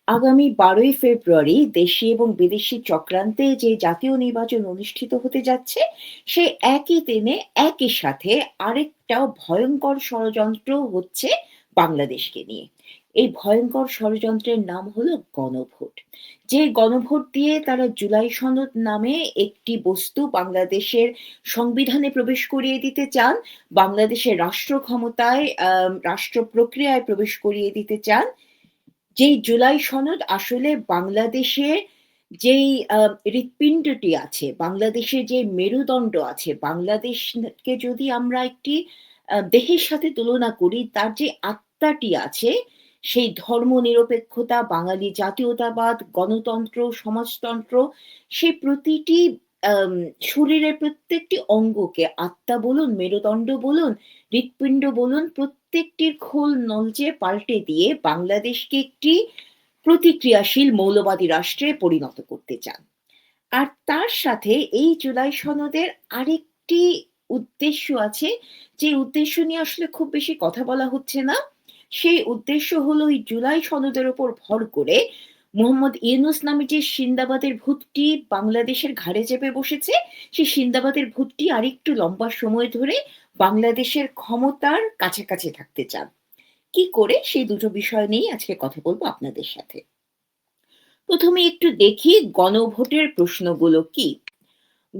আগামী ১২ই ফেব্রুয়ারি দেশি এবং বিদেশি চক্রান্তে যে জাতীয় নির্বাচন অনুষ্ঠিত হতে যাচ্ছে, সে একই দিনে একই সাথে আরেকটাও ভয়ংকর ষড়যন্ত্র হচ্ছে বাংলাদেশকে নিয়ে। এই ভয়ংকর ষড়যন্ত্রের নাম হলো গণভোট। যে গণভোট দিয়ে তারা জুলাই সনদ নামে একটি বস্তু বাংলাদেশের সংবিধানে প্রবেশ করিয়ে দিতে চান, বাংলাদেশের রাষ্ট্র ক্ষমতায় রাষ্ট্র প্রক্রিয়ায় প্রবেশ করিয়ে দিতে চান। যেই জুলাই সনদ আসলে বাংলাদেশের যেই হৃৎপিণ্ডটি আছে, বাংলাদেশের যে মেরুদণ্ড আছে, বাংলাদেশকে যদি আমরা একটি দেহের সাথে তুলনা করি, তার যে আত্মাটি আছে, সেই ধর্মনিরপেক্ষতা, বাঙালি জাতীয়তাবাদ, গণতন্ত্র, সমাজতন্ত্র, সেই প্রতিটি আম শরীরের প্রত্যেকটি অঙ্গকে আত্মা বলুন, মেরুদণ্ড বলুন, হৃৎপিণ্ড বলুন, প্রত্যেকটির খোল নলচে পাল্টে দিয়ে বাংলাদেশকে একটি প্রতিক্রিয়াশীল মৌলবাদী রাষ্ট্রে পরিণত করতে চান। আর তার সাথে এই জুলাই সনদের আরেকটি উদ্দেশ্য আছে, যে উদ্দেশ্য নিয়ে আসলে খুব বেশি কথা বলা হচ্ছে না। সেই উদ্দেশ্য হলো এই জুলাই সনদের উপর ভর করে মোহাম্মদ ইউনূস নামে যে সিন্দাবাদের ভূতটি বাংলাদেশের ঘাড়ে চেপে বসেছে, সেই সিন্দাবাদের ভূতটি আরেকটু লম্বা সময় ধরে বাংলাদেশের ক্ষমতার কাছাকাছি থাকতে চান। কি করে, সেই দুটো বিষয় নিয়েই আজকে কথা বলবো আপনাদের সাথে। প্রথমে একটু দেখি গণভোটের প্রশ্নগুলো কি।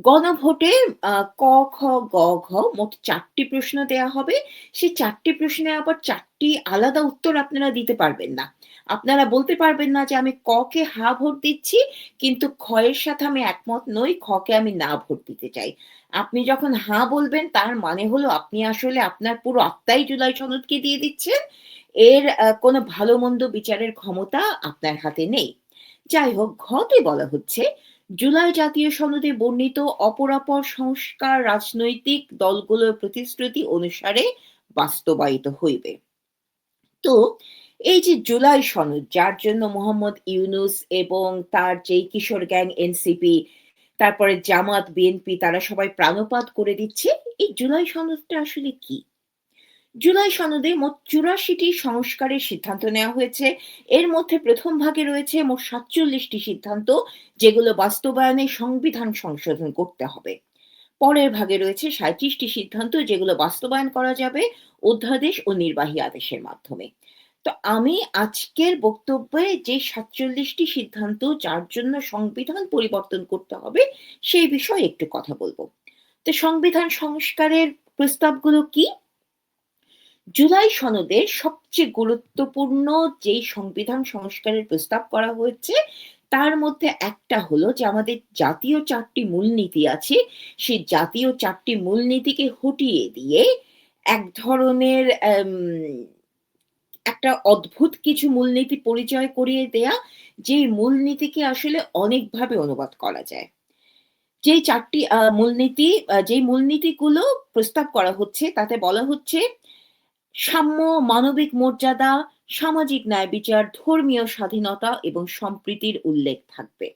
গণভোটে আ ক, খ, গ, ঘ মোট ৪ টি প্রশ্ন দেয়া হবে। সেই ৪ টি প্রশ্নে আবার ৪ টি আলাদা উত্তর আপনারা দিতে পারবেন না। আপনারা বলতে পারবেন না যে আমি ক কে হা ভোট দিচ্ছি, কিন্তু খ এর সাথে আমি একমত নই, খ কে আমি না ভোট দিতে চাই। আপনি যখন হা বলবেন তার মানে হলো আপনি আসলে আপনার পুরো আত্মাই জুলাই সনদকে দিয়ে দিচ্ছেন। এর কোনো ভালো-মন্দ বিচারের ক্ষমতা আপনার হাতে নেই। যাই হোক, ঘতে বলা হচ্ছে জুলাই জাতীয় সনদে বর্ণিত অপরাপর সংস্কার রাজনৈতিক দলগুলোর প্রতিশ্রুতি অনুসারে বাস্তবায়িত হইবে। তো এই যে জুলাই সনদ, যার জন্য মোহাম্মদ ইউনূস এবং তার যেই কিশোর গ্যাং এনসিপি, তারপরে জামাত, বিএনপি তারা সবাই প্রাণপাত করে দিচ্ছে, এই জুলাই সনদটা আসলে কি? জুলাই সনদে মোট ৮৪ টি সংস্কারের সিদ্ধান্ত নেওয়া হয়েছে। এর মধ্যে প্রথম ভাগে রয়েছে মোট ৪৭ টি সিদ্ধান্ত, যেগুলো বাস্তবায়নে সংবিধান সংশোধন করতে হবে। পরের ভাগে রয়েছে ৩৭ টি সিদ্ধান্ত, যেগুলো বাস্তবায়ন করা যাবে অধ্যাদেশ ও নির্বাহী আদেশের মাধ্যমে। তো আমি আজকের বক্তব্যে যে ৪৭ টি সিদ্ধান্ত যার জন্য সংবিধান পরিবর্তন করতে হবে, সেই বিষয়ে একটু কথা বলব। তো সংবিধান সংস্কারের প্রস্তাবগুলো কি? জুলাই সনদে সবচেয়ে গুরুত্বপূর্ণ যেই সংবিধান সংস্কারের প্রস্তাব করা হয়েছে, তার মধ্যে একটা হলো যে আমাদের জাতীয় ৪ টি মূলনীতি আছে, সেই জাতীয় ৪ টি মূলনীতিকে হটিয়ে দিয়ে এক ধরনের একটা অদ্ভুত কিছু মূলনীতি পরিচয় করিয়ে দেয়া, যেই মূলনীতিকে আসলে অনেকভাবে অনুবাদ করা যায়। যেই ৪ টি মূলনীতি, যেই মূলনীতিগুলো প্রস্তাব করা হচ্ছে তাতে বলা হচ্ছে সাম্য, মানবিক মর্যাদা, সামাজিক ন্যায় বিচার, ধর্মীয় স্বাধীনতা এবং সম্প্রীতির উল্লেখ থাকবে।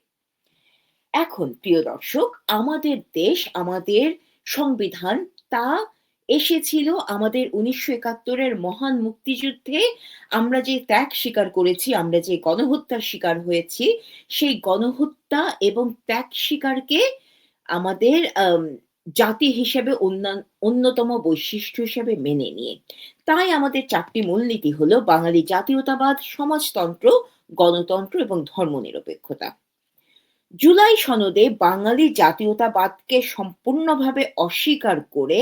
এখন প্রিয় দর্শক, আমাদের দেশ, আমাদের সংবিধান, তা এসেছিল আমাদের ১৯৭১ এর মহান মুক্তিযুদ্ধে। আমরা যে ত্যাগ স্বীকার করেছি, আমরা যে গণহত্যার শিকার হয়েছি, সেই গণহত্যা এবং ত্যাগ স্বীকারকে আমাদের জাতি হিসেবে অন্যতম বৈশিষ্ট্য হিসেবে মেনে নিয়ে। তাই আমাদের ৪ টি মূলনীতি হলো বাঙালি জাতীয়তাবাদ, সমাজতন্ত্র, গণতন্ত্র এবং ধর্মনিরপেক্ষতা। জুলাই সনদে বাঙালি জাতীয়তাবাদকে সম্পূর্ণভাবে অস্বীকার করে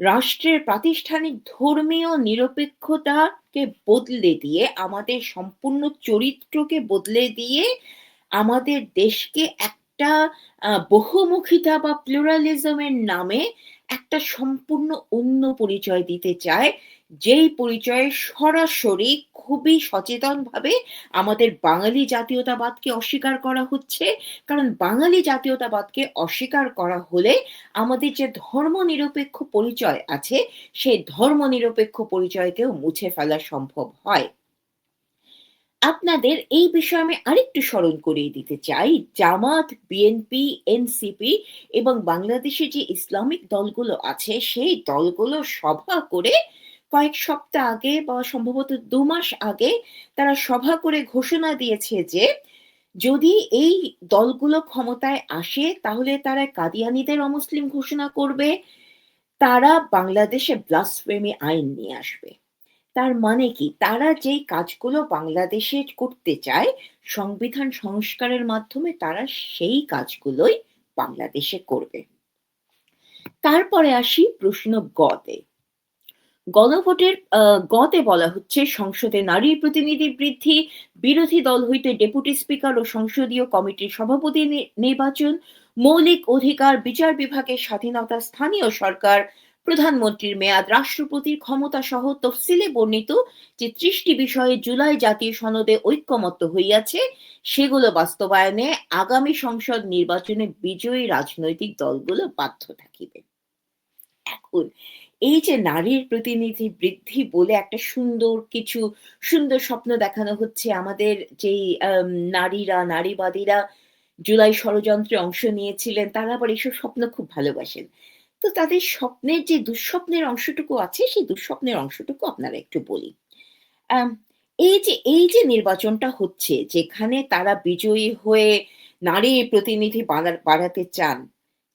রাষ্ট্রের প্রাতিষ্ঠানিক ধর্মীয় নিরপেক্ষতাকে বদলে দিয়ে, আমাদের সম্পূর্ণ চরিত্রকে বদলে দিয়ে, আমাদের দেশকে একটা বহুমুখিতা বা প্লুরালিজমের নামে একটা সম্পূর্ণ অন্য পরিচয় দিতে চায়, যেই পরিচয়ে সরাসরি খুবই সচেতনভাবে আমাদের বাঙালি জাতীয়তাবাদকে অস্বীকার করা হচ্ছে। কারণ বাঙালি জাতীয়তাবাদকে অস্বীকার করা হলে আমাদের যে ধর্মনিরপেক্ষ পরিচয় আছে, সেই ধর্মনিরপেক্ষ পরিচয়কেও মুছে ফেলা সম্ভব হয়। আপনাদের এই বিষয়ে আমি আরেকটু স্মরণ করিয়ে দিতে চাই, জামাত, বিএনপি, এনসিপি এবং বাংলাদেশে যে ইসলামিক দলগুলো আছে, সেই দলগুলো সভা করে কয়েক সপ্তাহ আগে বা সম্ভবত ২ মাস আগে তারা সভা করে ঘোষণা দিয়েছে যে, যদি এই দলগুলো ক্ষমতায় আসে তাহলে তারা কাদিয়ানীদের অমুসলিম ঘোষণা করবে, তারা বাংলাদেশে ব্লাসফেমি আইন নিয়ে আসবে। তার মানে কি? তারা যেই কাজগুলো বাংলাদেশে করতে চায়, সংবিধান সংস্কারের মাধ্যমে তারা সেই কাজগুলোই বাংলাদেশে করবে। তারপরে আসি প্রশ্ন গ তে। গণভোটের গ-তে বলা হচ্ছে সংসদে নারীর প্রতিনিধি বৃদ্ধি, বিরোধী দল হইতে ডেপুটি স্পিকার ও সংসদীয় কমিটির সভাপতি নির্বাচন, মৌলিক অধিকার, বিচার বিভাগের স্বাধীনতা, স্থানীয় সরকার, প্রধানমন্ত্রীর মেয়াদ, রাষ্ট্রপতির ক্ষমতা সহ তফসিলে বর্ণিত যে ৩০ টি বিষয়ে জুলাই জাতীয় সনদে ঐক্যমত্য হইয়াছে, সেগুলো বাস্তবায়নে আগামী সংসদ নির্বাচনে বিজয়ী রাজনৈতিক দলগুলো বাধ্য থাকিবে। এখন এই যে নারীর প্রতিনিধি বৃদ্ধি বলে একটা সুন্দর স্বপ্ন দেখানো হচ্ছে আমাদের যেই নারীবাদীরা জুলাই ষড়যন্ত্রে অংশ নিয়েছিলেন, তারা আবার এসব স্বপ্ন খুব ভালোবাসেন। তো তাদের স্বপ্নের যে দুঃস্বপ্নের অংশটুকু আছে, সেই দুঃস্বপ্নের অংশটুকু আপনারা একটু বলি। আম এই যে নির্বাচনটা হচ্ছে, যেখানে তারা বিজয়ী হয়ে নারী প্রতিনিধি বাড়াতে চান,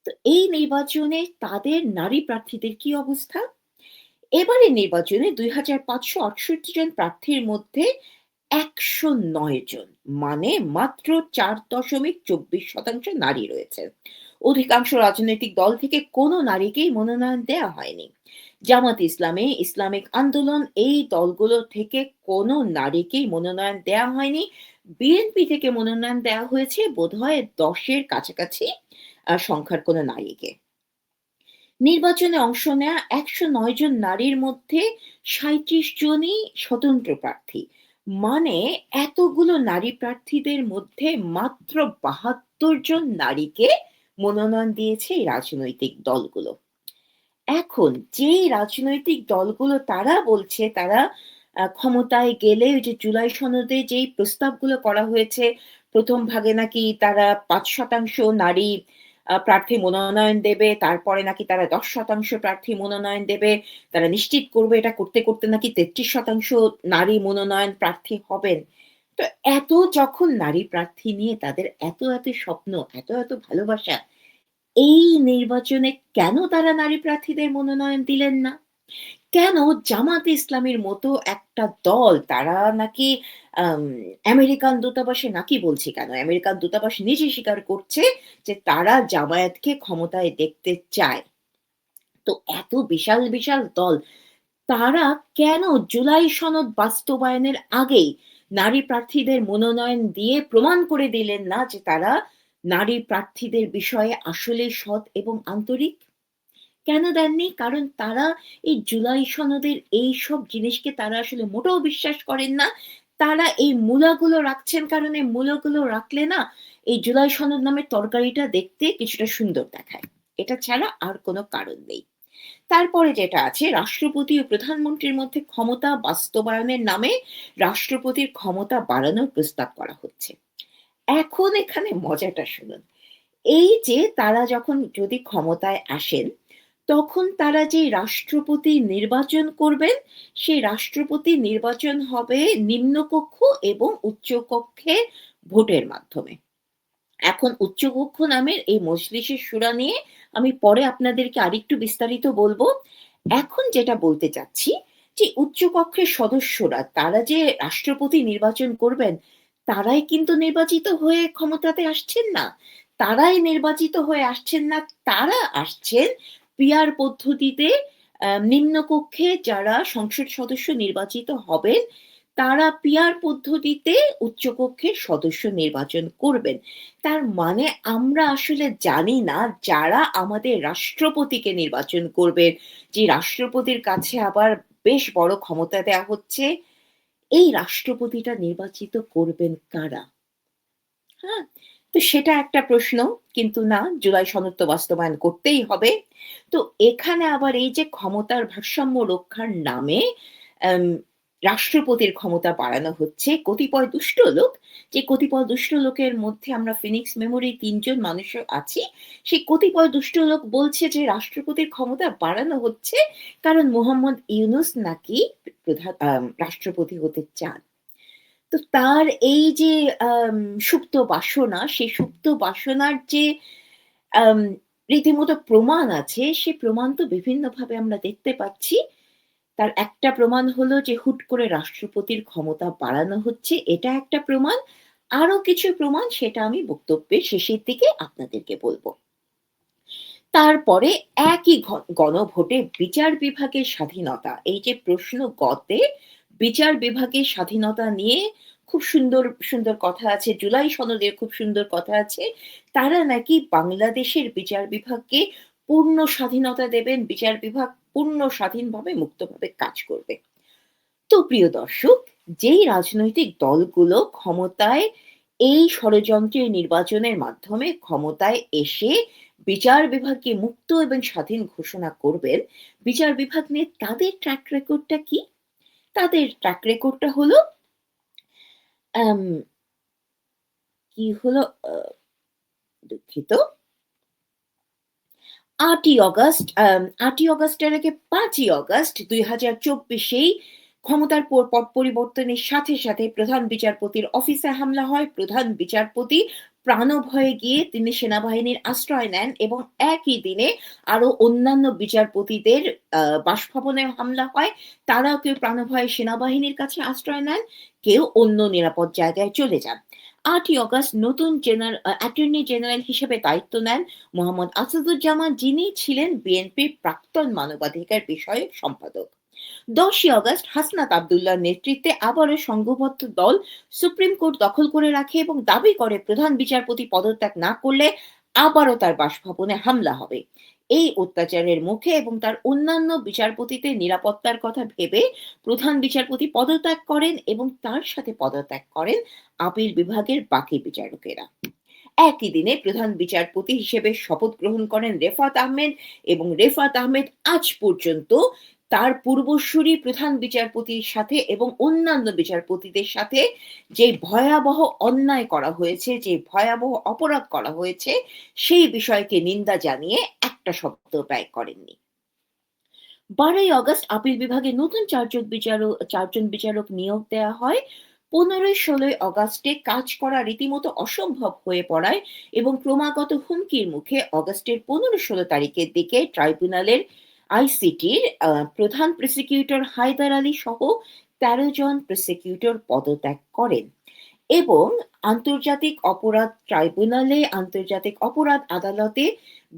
তো এই নির্বাচনে তাদের নারী প্রার্থীদের কি অবস্থা? এবারের নির্বাচনে ২৫৬৮ জন প্রার্থীর মধ্যে ১০৯ জন, মানে মাত্র ৪.২৪% নারী রয়েছে। অধিকাংশ রাজনৈতিক দল থেকে কোনো নারীকেই মনোনয়ন দেয়া হয়নি। জামাত ইসলামী, ইসলামিক আন্দোলন এই দলগুলো থেকে কোনো নারীকেই মনোনয়ন দেয়া হয়নি। বিএনপি থেকে মনোনয়ন দেয়া হয়েছে বোধহয় ১০ এর কাছাকাছি সংখ্যার কোনো নারীকে। নির্বাচনে অংশ নেয়া ১০৯ জন নারীর মধ্যে ৩৭ জনই স্বতন্ত্র প্রার্থী। মানে এতগুলো নারী প্রার্থীদের মধ্যে মাত্র ৭২ জন নারীকে মনোনয়ন দিয়েছে এই রাজনৈতিক দলগুলো। এখন যেই রাজনৈতিক দলগুলো তারা বলছে তারা ক্ষমতায় গেলে ওই যে জুলাই সনদে যেই প্রস্তাবগুলো করা হয়েছে, ১ম ভাগে নাকি তারা ৫% নারী প্রার্থী মনোনয়ন দেবে, তারপরে নাকি তারা ১০% প্রার্থী মনোনয়ন দেবে। তারা নিশ্চিত করবে এটা করতে নাকি ৩৩% নারী মনোনয়ন প্রার্থী হবেন। তো এত যখন নারী প্রার্থী নিয়ে তাদের এত স্বপ্ন, এত ভালোবাসা, এই নির্বাচনে কেন তারা নারী প্রার্থীদের মনোনয়ন দিলেন না? কেন জামাতে ইসলামীর মতো একটা দল তারা নাকি আম আমেরিকান দূতাবাসে নাকি বলছি কেন? আমেরিকান দূতাবাস নিজে স্বীকার করছে যে তারা জামায়াতকে ক্ষমতায় দেখতে চায়। তো এত বিশাল দল তারা কেন জুলাই সনদ বাস্তবায়নের আগেই নারী প্রার্থীদের মনোনয়ন দিয়ে প্রমাণ করে দিলেন না যে তারা নারী প্রার্থীদের বিষয়ে আসলেই সৎ এবং আন্তরিক? কেন দেননি? কারণ তারা এই জুলাই সনদের এইসব জিনিসকে তারা আসলে মোটেও বিশ্বাস করেন না। তারা এই মূলাগুলো রাখছেন কারণ এই মূলাগুলো রাখলে না এই জুলাই সনদ নামের তরকারিটা দেখতে কিছুটা সুন্দর দেখায়। এটা ছাড়া আর কোনো কারণ নেই। তারপরে যেটা আছে, রাষ্ট্রপতি ও প্রধানমন্ত্রীর মধ্যে ক্ষমতা বাস্তবায়নের নামে রাষ্ট্রপতির ক্ষমতা বাড়ানোর প্রস্তাব করা হচ্ছে। এখন এখানে মজাটা শুনুন। এই যে তারা যখন যদি ক্ষমতায় আসেন, তখন তারা যে রাষ্ট্রপতি নির্বাচন করবেন, সেই রাষ্ট্রপতি নির্বাচন হবে নিম্নকক্ষ এবং উচ্চকক্ষে ভোটের মাধ্যমে। এখন উচ্চকক্ষ নামের এই মজলিসের শুরা নিয়ে আমি পরে আপনাদেরকে আরেকটু বিস্তারিত বলবো। এখন যেটা বলতে চাচ্ছি যে উচ্চকক্ষের সদস্যরা তারা যে রাষ্ট্রপতি নির্বাচন করবেন, তারাই কিন্তু নির্বাচিত হয়ে ক্ষমতাতে আসছেন না। তারাই নির্বাচিত হয়ে আসছেন না, তারা আসছেন পিআর পদ্ধতিতে। নিম্নকক্ষে যারা সংসদ সদস্য নির্বাচিত হবেন, তারা পিআর পদ্ধতিতে উচ্চকক্ষের সদস্য নির্বাচন করবেন। তার মানে আমরা আসলে জানি না যারা আমাদের রাষ্ট্রপতিকে নির্বাচন করবেন, যে রাষ্ট্রপতির কাছে আবার বেশ বড় ক্ষমতা দেয়া হচ্ছে, এই রাষ্ট্রপতিটা নির্বাচিত করবেন কারা? হ্যাঁ? তো সেটা একটা প্রশ্ন। কিন্তু না, জুলাই সনদ তো বাস্তবায়ন করতেই হবে। তো এখানে আবার এই যে ক্ষমতার ভারসাম্য রক্ষার নামে আম রাষ্ট্রপতির ক্ষমতা বাড়ানো হচ্ছে কতিপয় দুষ্ট লোক, যে কতিপয় দুষ্ট লোকের মধ্যে আমরা ফিনিক্স মেমোরি ৩ জন মানুষও আছি। সেই কতিপয় দুষ্ট লোক বলছে যে রাষ্ট্রপতির ক্ষমতা বাড়ানো হচ্ছে কারণ মোহাম্মদ ইউনূস নাকি রাষ্ট্রপতি হতে চান। তো তার এই যে আম সুপ্ত বাসনা, সেই সুপ্ত বাসনার যে আম রীতিমতো প্রমাণ আছে, সে প্রমাণ তো বিভিন্নভাবে আমরা দেখতে পাচ্ছি। তার একটা প্রমাণ হলো যে হুট করে রাষ্ট্রপতির ক্ষমতা বাড়ানো হচ্ছে, এটা একটা প্রমাণ। আরো কিছু প্রমাণ সেটা আমি বক্তব্যের শেষের দিকে আপনাদেরকে বলব। তারপরে একই গণভোটে বিচার বিভাগের স্বাধীনতা, এই যে প্রশ্ন গতে বিচার বিভাগের স্বাধীনতা নিয়ে খুব সুন্দর, সুন্দর কথা আছে। জুলাই সনদে খুব সুন্দর কথা আছে। তারা নাকি বাংলাদেশের বিচার বিভাগকে পূর্ণ স্বাধীনতা দেবেন। বিচার বিভাগ পূর্ণ স্বাধীনভাবে মুক্তভাবে কাজ করবে। তো প্রিয় দর্শক, যেই রাজনৈতিক দলগুলো ক্ষমতায় এই ষড়যন্ত্রের নির্বাচনের মাধ্যমে ক্ষমতায় এসে বিচার বিভাগকে মুক্ত এবং স্বাধীন ঘোষণা করবেন, বিচার বিভাগ নিয়ে তাদের ট্র্যাক রেকর্ডটা কি? তাদের ট্র্যাক রেকর্ডটা হলো আম কি হলো দুঃখিত। ৮ই অগাস্টের আগে ৫ই অগাস্ট ২০২৪ এই ক্ষমতার পট পরিবর্তনের সাথে, সাথে প্রধান বিচারপতির অফিসে হামলা হয়। প্রধান বিচারপতি প্রাণভয়ে গিয়ে তিনি সেনাবাহিনীর আশ্রয় নেন এবং একই দিনে আরো অন্যান্য বিচারপতিদের বাসভবনে হামলা হয়। তারাও কেউ প্রাণভয়ে সেনাবাহিনীর কাছে আশ্রয় নেন, কেউ অন্য নিরাপদ জায়গায় চলে যান। ৮ই অগাস্ট নতুন অ্যাটর্নি জেনারেল হিসেবে দায়িত্ব নেন মোহাম্মদ আসাদুজ্জামান, যিনি ছিলেন বিএনপির প্রাক্তন মানবাধিকার বিষয়ক সম্পাদক। ১০ই অগাস্ট হাসনাত আব্দুল্লাহর নেতৃত্বে আবারও সংঘবদ্ধ দল সুপ্রিম কোর্ট দখল করে রাখে এবং দাবি করে প্রধান বিচারপতি পদত্যাগ না করলে আবারও তার বাসভবনে হামলা হবে। এই অত্যাচারের মুখে এবং তার অন্যান্য বিচারপতিদের নিরাপত্তার কথা ভেবে প্রধান বিচারপতি পদত্যাগ করেন এবং তার সাথে পদত্যাগ করেন আপিল বিভাগের বাকি বিচারকেরা। একই দিনে প্রধান বিচারপতি হিসেবে শপথ গ্রহণ করেন রেফাত আহমেদ এবং রেফাত আহমেদ আজ পর্যন্ত তার পূর্বসূরি প্রধান বিচারপতির সাথে এবং অন্যান্য বিচারপতিদের সাথে যে ভয়াবহ অন্যায় করা হয়েছে, যে ভয়াবহ অপরাধ করা হয়েছে, সেই বিষয়কে নিন্দা জানিয়ে একটা শব্দ ব্যয় করেননি। ১২ই অগাস্ট আপিল বিভাগে নতুন ৪ জন বিচারক নিয়োগ দেয়া হয়। ১৫-১৬ অগাস্টে কাজ করা রীতিমতো অসম্ভব হয়ে পড়ায় এবং ক্রমাগত হুমকির মুখে অগাস্টের ১৫-১৬ তারিখের দিকে ট্রাইব্যুনালের আইসিটির প্রধান প্রসিকিউটর হায়দার আলী সহ ১৩ জন প্রসিকিউটর পদত্যাগ করেন এবং আন্তর্জাতিক অপরাধ ট্রাইব্যুনালে, আন্তর্জাতিক অপরাধ আদালতে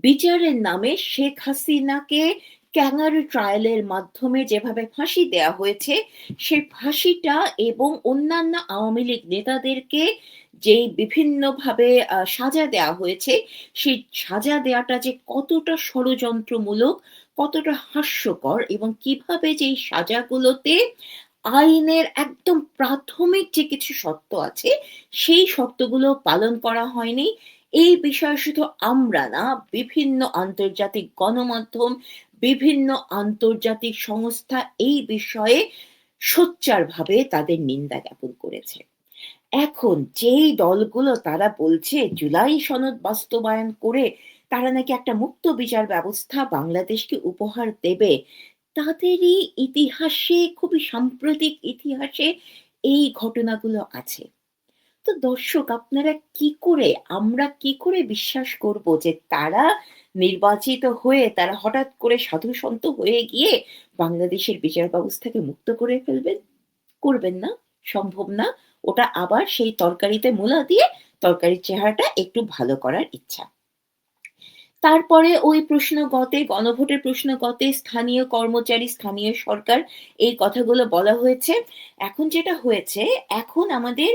বিচারের নামে শেখ হাসিনাকে ক্যাঙ্গারু ট্রায়ালের মাধ্যমে যেভাবে ফাঁসি দেয়া হয়েছে, সেই ফাঁসিটা এবং অন্যান্য আওয়ামী লীগ নেতাদেরকে যেই বিভিন্নভাবে সাজা দেয়া হয়েছে, সেই সাজা দেয়াটা যে কতটা ষড়যন্ত্রমূলক, কতটা হাস্যকর এবং কিভাবে যে এই সাজাগুলোতে আইনের একদম প্রাথমিক যে কিছু শর্ত আছে, সেই শর্তগুলো পালন করা হয়নি। এই বিষয়ে শুধু আমরা না, বিভিন্ন আন্তর্জাতিক গণমাধ্যম, বিভিন্ন আন্তর্জাতিক সংস্থা এই বিষয়ে সোচ্চারভাবে তাদের নিন্দা জ্ঞাপন করেছে। এখন যেই দলগুলো তারা বলছে জুলাই সনদ বাস্তবায়ন করে তারা নাকি একটা মুক্ত বিচার ব্যবস্থা বাংলাদেশকে উপহার দেবে, তাদেরই ইতিহাসে, খুবই সাম্প্রতিক ইতিহাসে এই ঘটনাগুলো আছে। তো দর্শক, আপনারা কি করে, আমরা কি করে বিশ্বাস করব যে তারা নির্বাচিত হয়ে তারা হঠাৎ করে সাধু সন্ত হয়ে গিয়ে বাংলাদেশের বিচার ব্যবস্থাকে মুক্ত করে ফেলবেন? করবেন না, সম্ভব না। ওটা আবার সেই তরকারিতে মূলা দিয়ে তরকারির চেহারাটা একটু ভালো করার ইচ্ছা। তারপরে ওই প্রশ্নগতে, গণভোটের প্রশ্নগতে স্থানীয় কর্মচারী, স্থানীয় সরকার, এই কথাগুলো বলা হয়েছে। এখন যেটা হয়েছে, এখন আমাদের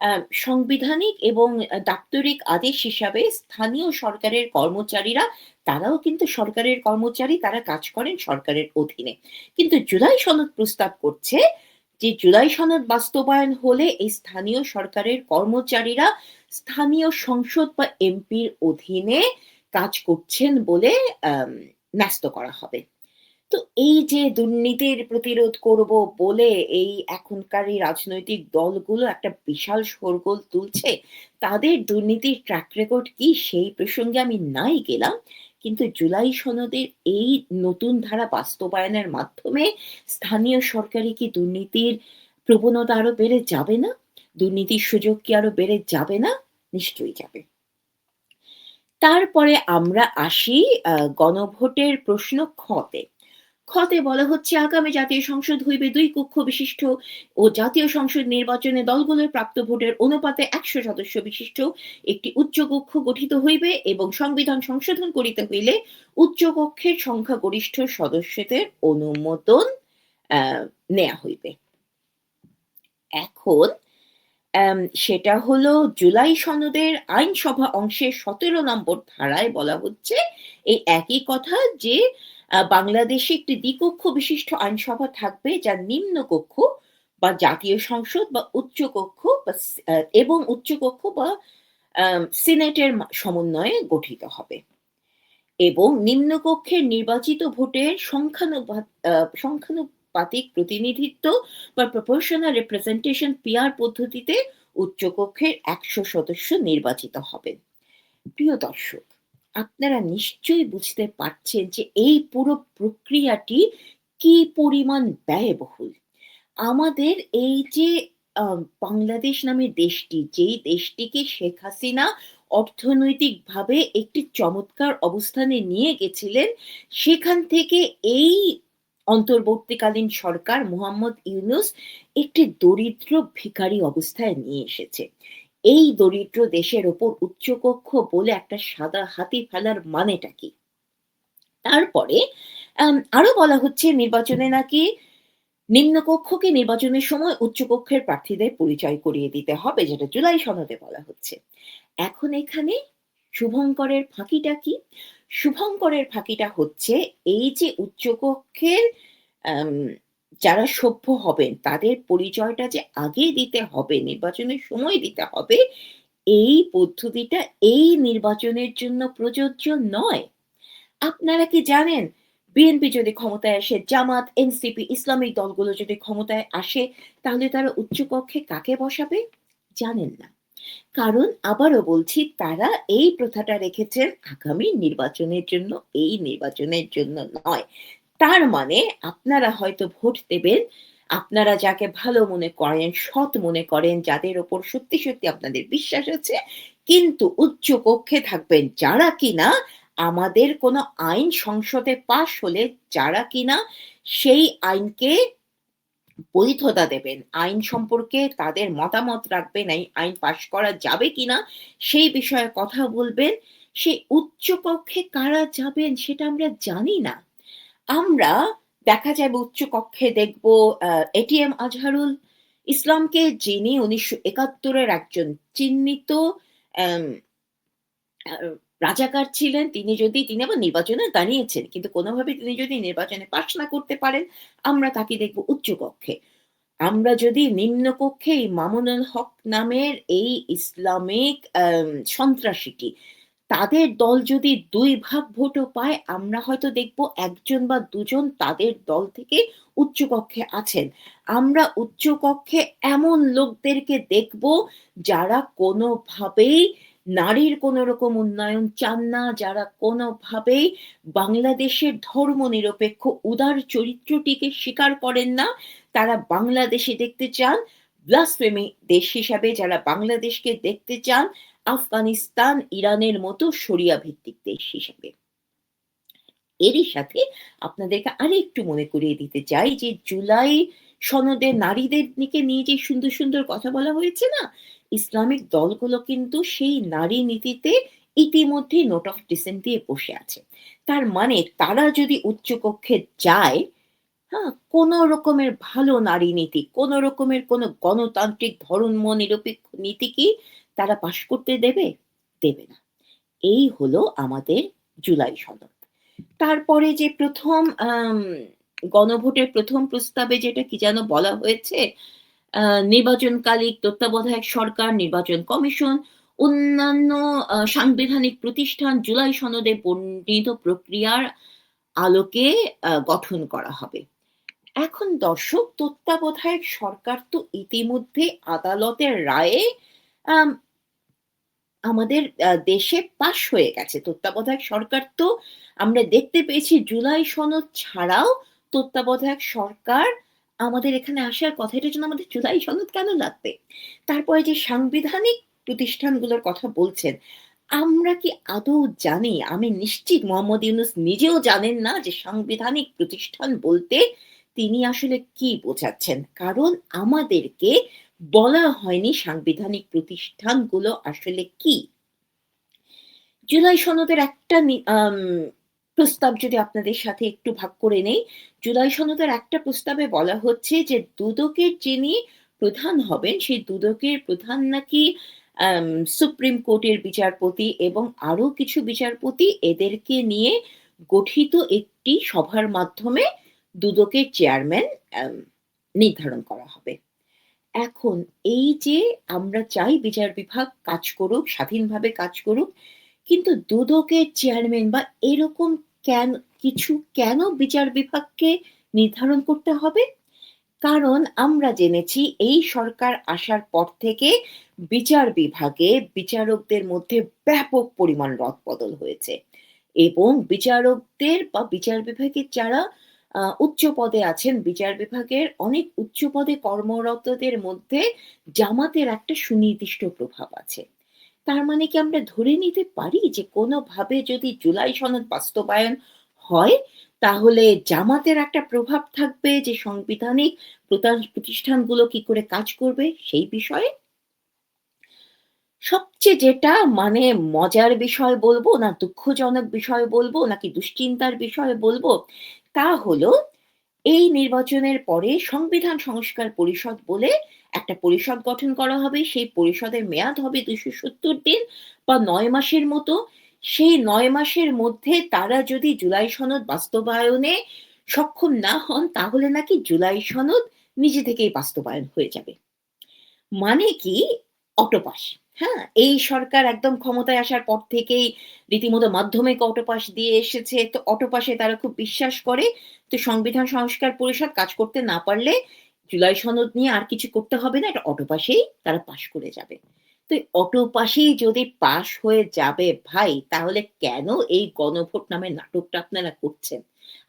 আ সাংবিধানিক এবং দাপ্তরিক আদেশ হিসাবে স্থানীয় সরকারের কর্মচারীরা, তারাও কিন্তু সরকারের কর্মচারী, তারা কাজ করেন সরকারের অধীনে। কিন্তু জুলাই সনদ প্রস্তাব করছে যে জুলাই সনদ বাস্তবায়ন হলে এই স্থানীয় সরকারের কর্মচারীরা স্থানীয় সংসদ বা এমপির অধীনে কাজ করছেন বলে আম ন্যস্ত করা হবে। তো এই যে দুর্নীতির প্রতিরোধ করব বলে এই এখনকার এই রাজনৈতিক দলগুলো একটা বিশাল শোরগোল তুলছে, তাদের দুর্নীতির ট্র্যাক রেকর্ড কি সেই প্রসঙ্গে আমি নাই গেলাম। কিন্তু জুলাই সনদের এই নতুন ধারা বাস্তবায়নের মাধ্যমে স্থানীয় সরকারে কি দুর্নীতির প্রবণতা আরো বেড়ে যাবে না? দুর্নীতির সুযোগ কি আরো বেড়ে যাবে না? নিশ্চয়ই যাবে। তারপরে আমরা আসি গণভোটের প্রশ্ন খ-তে। খতে বলা হচ্ছে আগামী জাতীয় সংসদ হইবে ২ কক্ষ বিশিষ্ট ও জাতীয় সংসদ নির্বাচনে দলগুলোর প্রাপ্ত ভোটের অনুপাতে ১০০ সদস্য বিশিষ্ট একটি উচ্চ কক্ষ গঠিত হইবে এবং সংবিধান সংশোধন করিতে হইলে উচ্চ কক্ষের সংখ্যাগরিষ্ঠ সদস্যদের অনুমোদন আ নেয়া হইবে। এখন সেটা হলো জুলাই সনদের আইনসভা অংশের ১৭ নম্বর ধারায় বলা হচ্ছে এই একই কথা যে বাংলাদেশে একটি দ্বিকক্ষ বিশিষ্ট আইনসভা থাকবে যার নিম্নকক্ষ বা জাতীয় সংসদ বা উচ্চকক্ষ বা এবং উচ্চকক্ষ বা সিনেটের সমন্বয়ে গঠিত হবে। এবং নিম্নকক্ষের নির্বাচিত ভোটের সংখ্যানুপাতিক প্রতিনিধিত্ব বা প্রপোর্শনাল রিপ্রেজেন্টেশন পিআর পদ্ধতিতে উচ্চকক্ষের ১০০ সদস্য নির্বাচিত হবেন। প্রিয় দর্শক, আপনারা নিশ্চয়ই বুঝতে পারছেন যে এই পুরো প্রক্রিয়াটি কি পরিমাণ ব্যয়বহুল। আমাদের এই যে আ বাংলাদেশ নামের দেশটি, যেই দেশটিকে শেখ হাসিনা অর্থনৈতিকভাবে একটি চমৎকার অবস্থানে নিয়ে গেছিলেন, সেখান থেকে এই অন্তর্বর্তীকালীন সরকার মোহাম্মদ ইউনূস একটি দরিদ্র ভিখারি অবস্থায় নিয়ে এসেছে। এই দরিদ্র দেশের ওপর উচ্চকক্ষ বলে একটা সাদা হাতি ফেলার মানেটা কি? তারপরে আরো বলা হচ্ছে নির্বাচনে নাকি নিম্নকক্ষকে নির্বাচনের সময় উচ্চকক্ষের প্রার্থীদের পরিচয় করিয়ে দিতে হবে, যেটা জুলাই সনদে বলা হচ্ছে। এখন এখানে শুভঙ্করের ফাঁকিটা কি? শুভঙ্করের ফাঁকিটা হচ্ছে এই যে উচ্চকক্ষের আম যারা সভ্য হবেন তাদের পরিচয়টা যে আগে দিতে হবে, নির্বাচনের সময় দিতে হবে, এই পদ্ধতিটা এই নির্বাচনের জন্য প্রযোজ্য নয়। আপনারা কি জানেন বিএনপি যদি ক্ষমতায় আসে, জামাত, এনসিপি ইসলামিক দলগুলো যদি ক্ষমতায় আসে, তাহলে তারা উচ্চকক্ষে কাকে বসাবে? জানেন না। কারণ আবারও বলছি তারা এই প্রথাটা রেখেছেন আগামী নির্বাচনের জন্য, এই নির্বাচনের জন্য নয়। তার মানে আপনারা হয়তো ভোট দেবেন, আপনারা যাকে ভালো মনে করেন, সৎ মনে করেন, যাদের উপর সত্যি, সত্যি আপনাদের বিশ্বাস আছে, কিন্তু উচ্চ কক্ষে থাকবেন যারা কিনা আমাদের কোনো আইন সংসদে পাস হলে যারা কিনা সেই আইনকে বৈধতা দেবেন। আইন সম্পর্কে তাদের মতামত রাখবেন, এই আইন পাস করা যাবে কিনা সেই বিষয়ে কথা বলবেন। সেই উচ্চকক্ষে কারা যাবেন সেটা আমরা জানি না। আমরা দেখা যাবে উচ্চকক্ষে দেখব আ এটিএম আজহারুল ইসলামকে, যিনি ১৯৭১ এর একজন চিহ্নিত অ্যাম আ রাজাকার ছিলেন। তিনি আবার নির্বাচনে দাঁড়িয়েছেন। কিন্তু কোনোভাবে তিনি যদি নির্বাচনে পাস না করতে পারেন, আমরা তাকে দেখব উচ্চকক্ষে। আমরা যদি নিম্নকক্ষে এই মামুনুল হক নামের এই ইসলামিক সন্ত্রাসীটি, তাদের দল যদি ২ ভাগ ভোটও পায়, আমরা হয়তো দেখব ১ জন বা ২ জন তাদের দল থেকে উচ্চকক্ষে আছেন। আমরা উচ্চকক্ষে এমন লোকদেরকে দেখব যারা কোনোভাবেই নারীর কোনো রকম উন্নয়ন চান না, যারা কোনোভাবেই বাংলাদেশের ধর্মনিরপেক্ষ উদার চরিত্রটিকে স্বীকার করেন না। তারা বাংলাদেশে দেখতে চান ব্লাসফেমি দেশ হিসাবে, যারা বাংলাদেশকে দেখতে চান আফগানিস্তান, ইরানের মতো শরিয়া ভিত্তিক দেশ হিসেবে। এরই সাথে আপনাদেরকে আরেকটু মনে করিয়ে দিতে চাই যে জুলাই সনদে নারীদের দিকে নিয়ে যে সুন্দর, সুন্দর কথা বলা হয়েছে না? ইসলামিক দলগুলো কিন্তু সেই নারী নীতিতে ইতিমধ্যেই নোট অফ ডিসেন্ট দিয়ে বসে আছে। তার মানে তারা যদি উচ্চকক্ষে যায়, হ্যাঁ? কোন রকমের ভালো নারী নীতি, কোন রকমের কোন গণতান্ত্রিক ধর্মনিরপেক্ষ নীতি কি তারা পাস করতে দেবে? দেবে না। এই হলো আমাদের জুলাই সনদ। তারপরে যে ১ম গণভোটের ১ম প্রস্তাবে যেটা কি যেন বলা হয়েছে? আ নির্বাচনকালীন তত্ত্বাবধায়ক সরকার, নির্বাচন কমিশন, অন্যান্য সাংবিধানিক প্রতিষ্ঠান জুলাই সনদে বর্ণিত প্রক্রিয়ার আলোকে গঠন করা হবে। এখন দর্শক, তত্ত্বাবধায়ক সরকার তো ইতিমধ্যে আদালতের রায়ে আম আমাদের দেশে পাস হয়ে গেছে। তত্ত্বাবধায়ক সরকার তো আমরা দেখতে পেয়েছি জুলাই সনদ ছাড়াও তত্ত্বাবধায়ক সরকার আমাদের এখানে আসার কথা। এটার জন্য আমাদের জুলাই সনদ কেন লাগবে? তারপরে যে সাংবিধানিক প্রতিষ্ঠানগুলোর কথা বলছেন, আমরা কি আদৌ জানি? আমি নিশ্চিত মোহাম্মদ ইউনূস নিজেও জানেন না যে সাংবিধানিক প্রতিষ্ঠান বলতে তিনি আসলে কি বোঝাচ্ছেন। কারণ আমাদেরকে বলা হয়নি সাংবিধানিক প্রতিষ্ঠানগুলো আসলে কি। জুলাই সনদের একটা প্রস্তাব যদি আপনাদের সাথে একটু ভাগ করে নেই। জুলাই সনদের একটা প্রস্তাবে বলা হচ্ছে যে দুদকের যিনি প্রধান হবেন, সেই দুদকের প্রধান নাকি আম সুপ্রিম কোর্টের বিচারপতি এবং আরো কিছু বিচারপতি এদেরকে নিয়ে গঠিত একটি সভার মাধ্যমে দুদকের চেয়ারম্যান আম নির্ধারণ করা হবে। এখন এই যে আমরা চাই বিচার বিভাগ কাজ করুক, স্বাধীনভাবে কাজ করুক। কিন্তু দুদকের চেয়ারম্যান বা এরকম কেন কিছু কেন বিচার বিভাগকে নির্ধারণ করতে হবে? কারণ আমরা জেনেছি এই সরকার আসার পর থেকে বিচার বিভাগে বিচারকদের মধ্যে ব্যাপক পরিমাণ রদবদল হয়েছে। এবং বিচারকদের বা বিচার বিভাগের যারা উচ্চ পদে আছেন, বিচার বিভাগের অনেক উচ্চ পদে কর্মরতদের মধ্যে জামাতের একটা সুনির্দিষ্ট প্রভাব আছে। তার মানে কি আমরা ধরে নিতে পারি যে কোনোভাবে যদি জুলাই সনদ বাস্তবায়ন হয়, তাহলে জামাতের একটা প্রভাব থাকবে যে সাংবিধানিক প্রতিষ্ঠানগুলো কি করে কাজ করবে সেই বিষয়ে? সবচেয়ে যেটা মানে মজার বিষয় বলবো না দুঃখজনক বিষয় বলবো নাকি দুশ্চিন্তার বিষয় বলবো, তা হলো এই নির্বাচনের পরে সংবিধান সংস্কার পরিষদ বলে একটা পরিষদ গঠন করা হবে। সেই পরিষদের মেয়াদ হবে ২৭০ দিন বা ৯ মাসের মতো। সেই ৯ মাসের মধ্যে তারা যদি জুলাই সনদ বাস্তবায়নে সক্ষম না হন, তাহলে নাকি জুলাই সনদ নিজে থেকেই বাস্তবায়ন হয়ে যাবে। মানে কি? অটোপাস। হ্যাঁ? এই সরকার একদম ক্ষমতায় আসার পর থেকেই রীতিমতো মাধ্যমিক অটোপাস দিয়ে এসেছে। তো অটোপাসে তারা খুব বিশ্বাস করে। তো সংবিধান সংস্কার পরিষদ কাজ করতে না পারলে জুলাই সনদ নিয়ে আর কিছু করতে হবে না। এটা অটোপাসেই তারা পাস করে যাবে। তো এই অটোপাসেই যদি পাস হয়ে যাবে ভাই, তাহলে কেন এই গণভোট নামের নাটকটা আপনারা করছেন?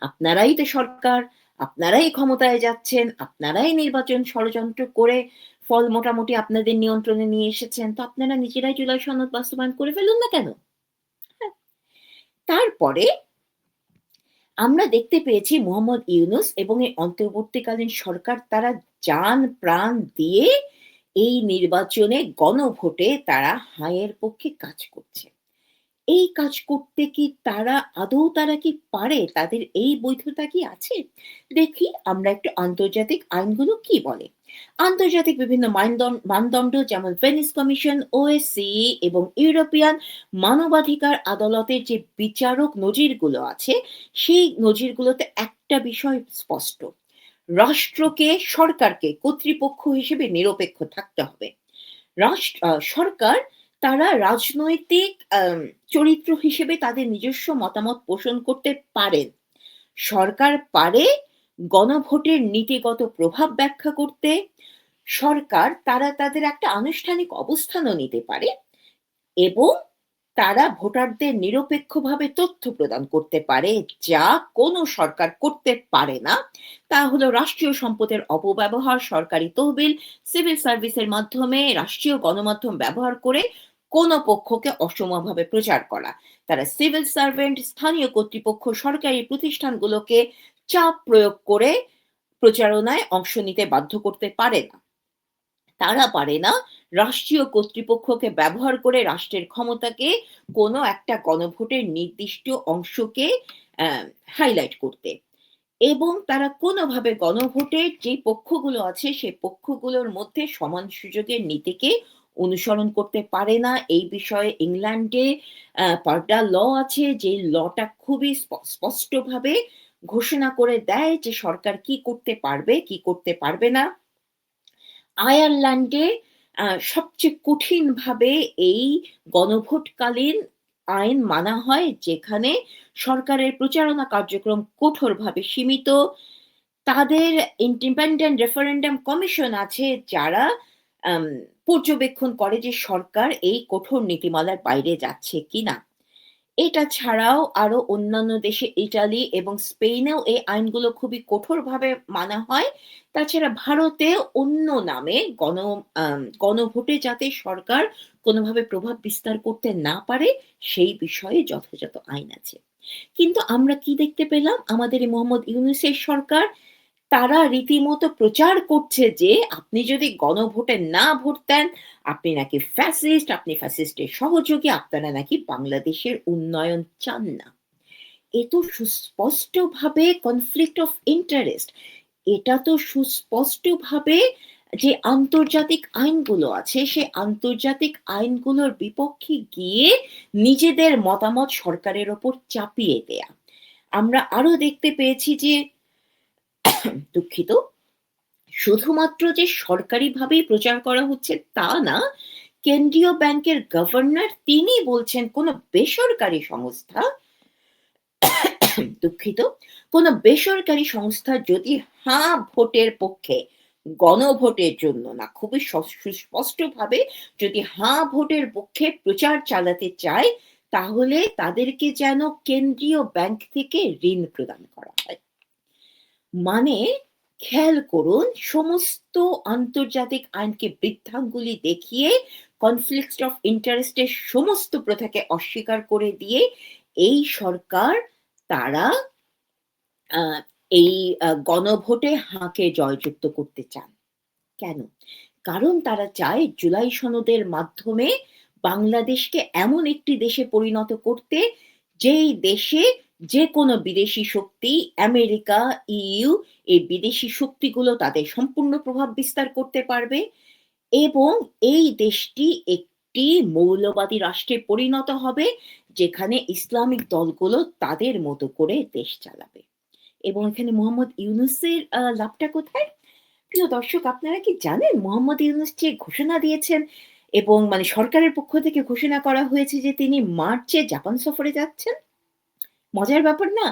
আপনারাই তো সরকার, আপনারাই ক্ষমতায় যাচ্ছেন, আপনারাই নির্বাচন ষড়যন্ত্র করে ফল মোটামুটি আপনাদের নিয়ন্ত্রণে নিয়ে এসেছেন। তো আপনারা নিজেরাই জুলাই সনদ বাস্তবায়ন করে ফেলুন না কেন? হ্যাঁ? তারপরে আমরা দেখতে পেয়েছি মোহাম্মদ ইউনূস এবং এই অন্তর্বর্তীকালীন সরকার তারা জান-প্রাণ দিয়ে এই নির্বাচনে গণভোটে তারা হাঁয়ের পক্ষে কাজ করছে। এই কাজ করতে কি তারা কি পারে? তাদের এই বৈধতা কি আছে? দেখি আমরা একটু আন্তর্জাতিক আইনগুলো কি বলে। আন্তর্জাতিক বিভিন্ন মানদণ্ড যেমন ভেনিস কমিশন, ওএসসি এবং ইউরোপিয়ান মানবাধিকার আদালতের যে বিচারক নজিরগুলো আছে, সেই নজিরগুলোতে একটা বিষয় স্পষ্ট। সরকারকে কর্তৃপক্ষ হিসেবে নিরপেক্ষ থাকতে হবে। সরকার তারা রাজনৈতিক চরিত্র হিসেবে তাদের নিজস্ব মতামত পোষণ করতে পারেন। সরকার পারে গণভোটের নীতিগত প্রভাব ব্যাখ্যা করতে। সরকার তারা তাদের একটা আনুষ্ঠানিক অবস্থানও নিতে পারে এবং তারা ভোটারদের নিরপেক্ষভাবে তথ্য প্রদান করতে পারে, যা কোনো সরকার করতে পারে না। তা হলো রাষ্ট্রীয় সম্পদের অপব্যবহার, সরকারি তহবিল, সিভিল সার্ভিসের মাধ্যমে রাষ্ট্রীয় গণমাধ্যম ব্যবহার করে কোনো পক্ষকে অসমভাবে প্রচার করা। তারা সিভিল সার্ভেন্ট, স্থানীয় কর্তৃপক্ষ, সরকারি প্রতিষ্ঠানগুলোকে চাপ প্রয়োগ করে প্রচারণায় অংশ নিতে বাধ্য করতে পারে না। তারা পারে না রাষ্ট্রীয় কর্তৃপক্ষকে ব্যবহার করে রাষ্ট্রের ক্ষমতাকে কোনো একটা গণভোটের নির্দিষ্ট অংশকে অ্যা হাইলাইট করতে। এবং তারা কোনোভাবে গণভোটের যে পক্ষগুলো আছে, সে পক্ষগুলোর মধ্যে সমান সুযোগের নীতিকে অনুসরণ করতে পারে না। এই বিষয়ে ইংল্যান্ডে পারডা ল আছে, যে লটা খুবই স্পষ্টভাবে ঘোষণা করে দেয় যে সরকার কি করতে পারবে, কি করতে পারবে না। আয়ারল্যান্ডে সবচেয়ে কঠিনভাবে এই গণভোটকালীন আইন মানা হয় যেখানে সরকারের প্রচারণা কার্যক্রম কঠোরভাবে সীমিত। তাদের ইন্ডিপেন্ডেন্ট রেফারেন্ডাম কমিশন আছে যারা আম পর্যবেক্ষণ করে যে সরকার এই কঠোর নীতিমালার বাইরে যাচ্ছে কিনা। এটা ছাড়াও আরো অন্যান্য দেশে ইটালি এবং স্পেনেও এই আইনগুলো খুবই কঠোরভাবে মানা হয়। তাছাড়া ভারতে অন্য নামে গণভোটে যাতে সরকার কোনোভাবে প্রভাব বিস্তার করতে না পারে সেই বিষয়ে যথাযথ আইন আছে। কিন্তু আমরা কি দেখতে পেলাম? আমাদের এই মোহাম্মদ ইউনূসের সরকার তারা রীতিমতো প্রচার করছে যে আপনি যদি গণভোটে না ভোট দেন, আপনি নাকি ফ্যাসিস্ট, আপনি ফ্যাসিস্টের সহযোগী, আপনারা নাকি বাংলাদেশের উন্নয়ন চান না। এ তো সুস্পষ্টভাবে কনফ্লিক্ট অফ ইন্টারেস্ট। এটা তো সুস্পষ্টভাবে যে আন্তর্জাতিক আইনগুলো আছে, সে আন্তর্জাতিক আইনগুলোর বিপক্ষে গিয়ে নিজেদের মতামত সরকারের ওপর চাপিয়ে দেয়া। আমরা আরো দেখতে পেয়েছি যে দুঃখিত, শুধুমাত্র যে সরকারিভাবেই প্রচার করা হচ্ছে তা না, কেন্দ্রীয় ব্যাংকের গভর্নর তিনি বলছেন কোন বেসরকারি সংস্থা দুঃখিত, কোন বেসরকারি সংস্থা যদি হ্যাঁ ভোটের পক্ষে, গণভোটের জন্য না, খুবই সুস্পষ্টভাবে যদি হ্যাঁ ভোটের পক্ষে প্রচার চালাতে চায়, তাহলে তাদেরকে যেন কেন্দ্রীয় ব্যাংক থেকে ঋণ প্রদান করা হয়। মানে খেয়াল করুন, সমস্ত আন্তর্জাতিক আইনকে বৃদ্ধাঙ্গুলি দেখিয়ে কনফ্লিক্ট অফ ইন্টারেস্ট এর সমস্ত প্রথাকে অস্বীকার করে দিয়ে এই সরকার তারা আ এই গণভোটে হাঁকে জয়যুক্ত করতে চান। কেন? কারণ তারা চায় জুলাই সনদের মাধ্যমে বাংলাদেশকে এমন একটি দেশে পরিণত করতে, যেই দেশে যেকোনো বিদেশি শক্তি, আমেরিকা, ইইউ এই বিদেশি শক্তিগুলো তাদের সম্পূর্ণ প্রভাব বিস্তার করতে পারবে এবং এই দেশটি একটি মৌলবাদী রাষ্ট্রে পরিণত হবে, যেখানে ইসলামিক দলগুলো তাদের মতো করে দেশ চালাবে। এবং এখানে মোহাম্মদ ইউনূসের লাভটা কোথায়? প্রিয় দর্শক, আপনারা কি জানেন মোহাম্মদ ইউনূস যে ঘোষণা দিয়েছেন এবং মানে সরকারের পক্ষ থেকে ঘোষণা করা হয়েছে যে তিনি মার্চে জাপান সফরে যাচ্ছেন? মজার ব্যাপার না?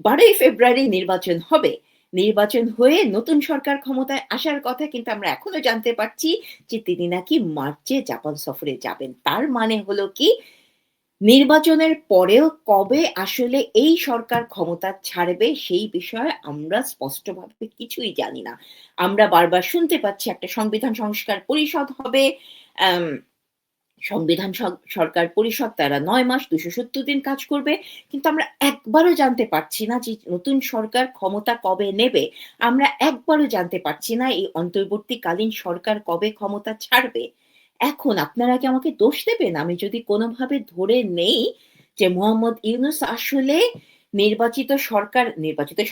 ১২ই ফেব্রুয়ারি নির্বাচন হবে। নির্বাচন হয়ে নতুন সরকার ক্ষমতায় আসার কথা, কিন্তু আমরা এখনো জানতে পারছি যে তিনি নাকি মার্চে জাপান সফরে যাবেন। তার মানে হলো কি, নির্বাচনের পরেও কবে আসলে এই সরকার ক্ষমতা ছাড়বে সেই বিষয়ে আমরা স্পষ্টভাবে কিছুই জানি না। আমরা বারবার শুনতে পাচ্ছি একটা সংবিধান সংস্কার পরিষদ হবে। আম সংবিধান সরকার পরিষদ তারা ৯ মাস ২৭০ দিন কাজ করবে। কিন্তু আমরা একবারও জানতে পারছি না যে নতুন সরকার ক্ষমতা কবে নেবে। আমরা একবারও জানতে পারছি না এই অন্তর্বর্তীকালীন সরকার কবে ক্ষমতা ছাড়বে। এখন আপনারা কি আমাকে দোষ দেবেন? আমি যদি কোনোভাবে ধরে নেই যে মোহাম্মদ ইউনূস আসলে নির্বাচিত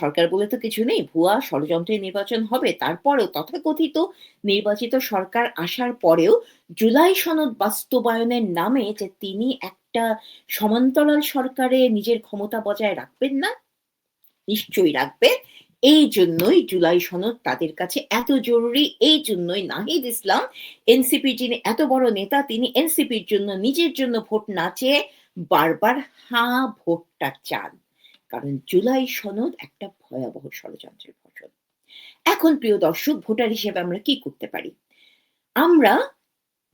সরকার বলে তো কিছু নেই। ভুয়া ষড়যন্ত্রে নির্বাচন হবে। তারপরেও তথাকথিত নির্বাচিত সরকার আসার পরেও জুলাই সনদ বাস্তবায়নের নামে যে তিনি একটা সমান্তরাল সরকারে নিজের ক্ষমতা বজায় রাখবেন না? নিশ্চয়ই রাখবে। এইজন্যই জুলাই সনদ তাদের কাছে এত জরুরি। এইজন্যই নাহিদ ইসলাম, এনসিপির যিনি এত বড় নেতা, তিনি এনসিপির জন্য নিজের জন্য ভোট না চেয়ে বারবার হাঁ ভোটটা চান। কারণ জুলাই সনদ একটা ভয়াবহ ষড়যন্ত্রের ফসল। এখন প্রিয় দর্শক, ভোটার হিসেবে আমরা কি করতে পারি? আমরা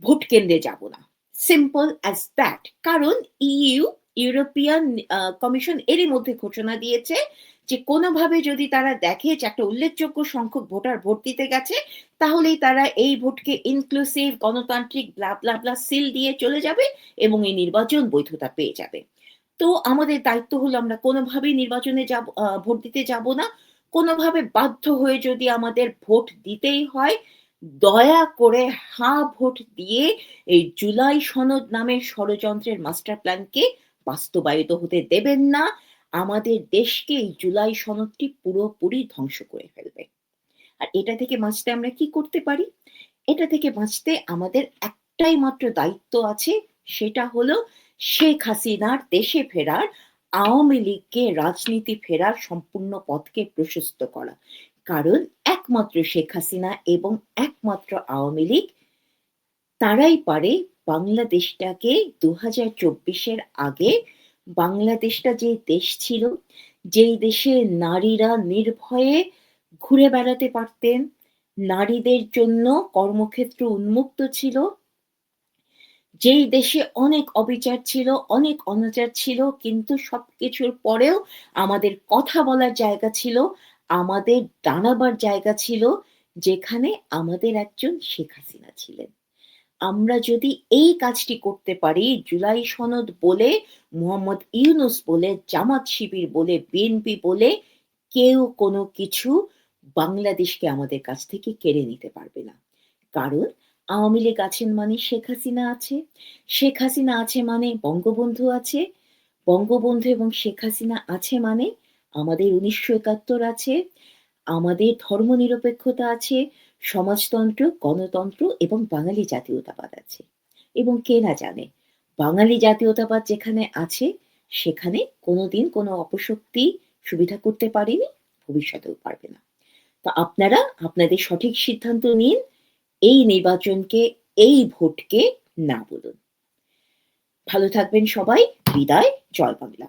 ভোট কেন্দ্রে যাব না। Simple as that. কারণ ইইউ, ইউরোপিয়ান কমিশন এরই মধ্যে ঘোষণা দিয়েছে যে কোনোভাবে যদি তারা দেখে যে একটা উল্লেখযোগ্য সংখ্যক ভোটার ভোট দিতে গেছে, তাহলেই তারা এই ভোটকে ইনক্লুসিভ, গণতান্ত্রিক ব্লা, ব্লা, ব্লা সিল দিয়ে চলে যাবে এবং এই নির্বাচন বৈধতা পেয়ে যাবে। তো আমাদের দায়িত্ব হলো আমরা কোনোভাবেই নির্বাচনে ভোট দিতে যাব না। কোনোভাবে বাধ্য হয়ে যদি আমাদের ভোট দিতেই হয়, দয়া করে হাঁ ভোট দিয়ে এই জুলাই সনদ নামের ষড়যন্ত্রের মাস্টার প্ল্যানকে বাস্তবায়িত হতে দেবেন না। আমাদের দেশকে এই জুলাই সনদটি পুরোপুরি ধ্বংস করে ফেলবে। আর এটা থেকে বাঁচতে আমরা কি করতে পারি? এটা থেকে বাঁচতে আমাদের একটাই মাত্র দায়িত্ব আছে, সেটা হলো শেখ হাসিনার দেশে ফেরার, আওয়ামী লীগকে রাজনীতি ফেরার সম্পূর্ণ পথকে প্রশস্ত করা। কারণ একমাত্র শেখ হাসিনা এবং একমাত্র আওয়ামী লীগ তারাই পারে বাংলাদেশটাকে ২০২৪ এর আগে বাংলাদেশটা যে দেশ ছিল, যেই দেশে নারীরা নির্ভয়ে ঘুরে বেড়াতে পারতেন, নারীদের জন্য কর্মক্ষেত্র উন্মুক্ত ছিল, যেই দেশে অনেক অবিচার ছিল, অনেক অনাচার ছিল, কিন্তু সবকিছুর পরেও আমাদের কথা বলার জায়গা ছিল, আমাদের দাঁড়াবার জায়গা ছিল, যেখানে আমাদের একজন শেখ হাসিনা ছিলেন। আমরা যদি এই কাজটি করতে পারি, জুলাই সনদ বলে, মোহাম্মদ ইউনূস বলে, জামাত শিবির বলে, বিএনপি বলে কেউ কোনো কিছু বাংলাদেশকে আমাদের কাছ থেকে কেড়ে নিতে পারবে না। কারণ আওয়ামী লীগ আছেন মানে শেখ হাসিনা আছে। শেখ হাসিনা আছে মানে বঙ্গবন্ধু আছে। বঙ্গবন্ধু এবং শেখ হাসিনা আছে মানে আমাদের ১৯৭১ আছে, আমাদের ধর্মনিরপেক্ষতা আছে, সমাজতন্ত্র, গণতন্ত্র এবং বাঙালি জাতীয়তাবাদ আছে। এবং কে না জানে, বাঙালি জাতীয়তাবাদ যেখানে আছে, সেখানে কোনোদিন কোনো অপশক্তি সুবিধা করতে পারেনি, ভবিষ্যতেও পারবে না। তো আপনারা আপনাদের সঠিক সিদ্ধান্ত নিন। এই নির্বাচনকে, এই ভোটকে না বলুন। ভালো থাকবেন সবাই। বিদায়। জয় বাংলা।